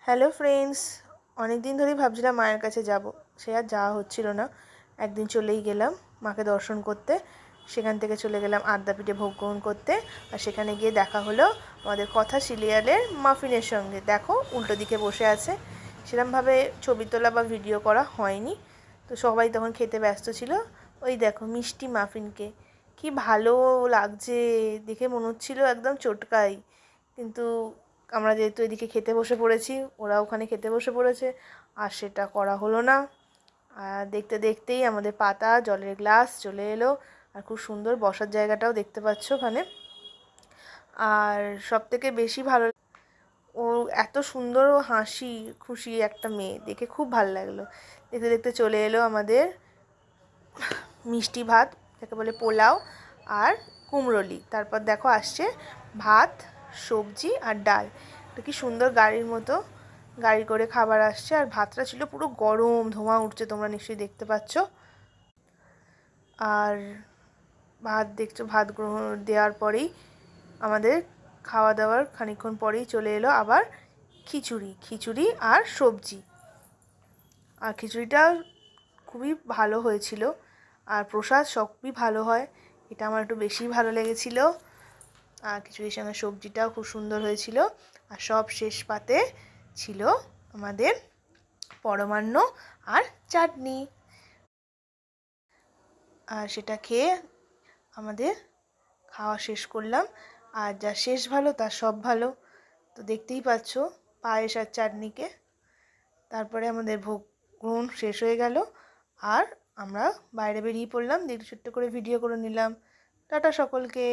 Hello friends, অনেক দিন ধরেই ভাবছিলাম মায়ের কাছে যাব, সে আর যাওয়া হচ্ছিল না। একদিন চলেই গেলাম মাকে দর্শন করতে। সেখান থেকে চলে গেলাম আদ্যাপীঠে ভোগ গ্রহণ করতে। আর সেখানে গিয়ে দেখা হলো আমাদের কথা সিরিয়ালের মাফিনের সঙ্গে। দেখো, উল্টো দিকে বসে আছে। সেরকমভাবে ছবি তোলা বা ভিডিও করা হয়নি, তো সবাই তখন খেতে ব্যস্ত ছিল। ওই দেখো মিষ্টি মাফিনকে, কি ভালো লাগছে দেখে, মনে হচ্ছিল একদম চটকাই। কিন্তু আমরা যেহেতু এদিকে খেতে বসে পড়েছি, ওরা ওখানে খেতে বসে পড়েছে, আর সেটা করা হলো না। আর দেখতে দেখতেই আমাদের পাতা জলের গ্লাস চলে এলো, আর খুব সুন্দর বসার জায়গাটাও দেখতে পাচ্ছ ওখানে। আর সবথেকে বেশি ভালো, ও এত সুন্দর ও হাসি খুশি একটা মেয়ে, দেখে খুব ভালো লাগলো। দেখতে দেখতে চলে এলো আমাদের মিষ্টি ভাত, যাকে বলে পোলাও, আর কুমড়োলি। তারপর দেখো আসছে ভাত, সবজি আর ডাল। এটা কি সুন্দর গাড়ির মতো গাড়ি করে খাবার আসছে। আর ভাতটা ছিল পুরো গরম, ধোঁয়া উঠছে, তোমরা নিশ্চয়ই দেখতে পাচ্ছ। আর ভাত দেখছো, ভাত গ্রহণ দেওয়ার পরেই আমাদের খাওয়া দাওয়ার খানিকক্ষণ পরেই চলে এলো আবার খিচুড়ি আর সবজি। আর খিচুড়িটা খুবই ভালো হয়েছিল, আর প্রসাদ সবই ভালো হয়, এটা আমার একটু বেশিই ভালো লেগেছিল। আর খিচুড়ির সঙ্গে সবজিটাও খুব সুন্দর হয়েছিল। আর সব শেষ পাতে ছিল আমাদের পরমান্ন আর চাটনি। আর সেটা খেয়ে আমাদের খাওয়া শেষ করলাম। আর যা শেষ ভালো তার সব ভালো, তো দেখতেই পাচ্ছ পায়েস আর চাটনিকে। তারপরে আমাদের ভোগ গ্রহণ শেষ হয়ে গেল, আর আমরা বাইরে বেরিয়ে পড়লাম, দিয়ে ছোট্ট করে ভিডিও করে নিলাম। টাটা সকলকে।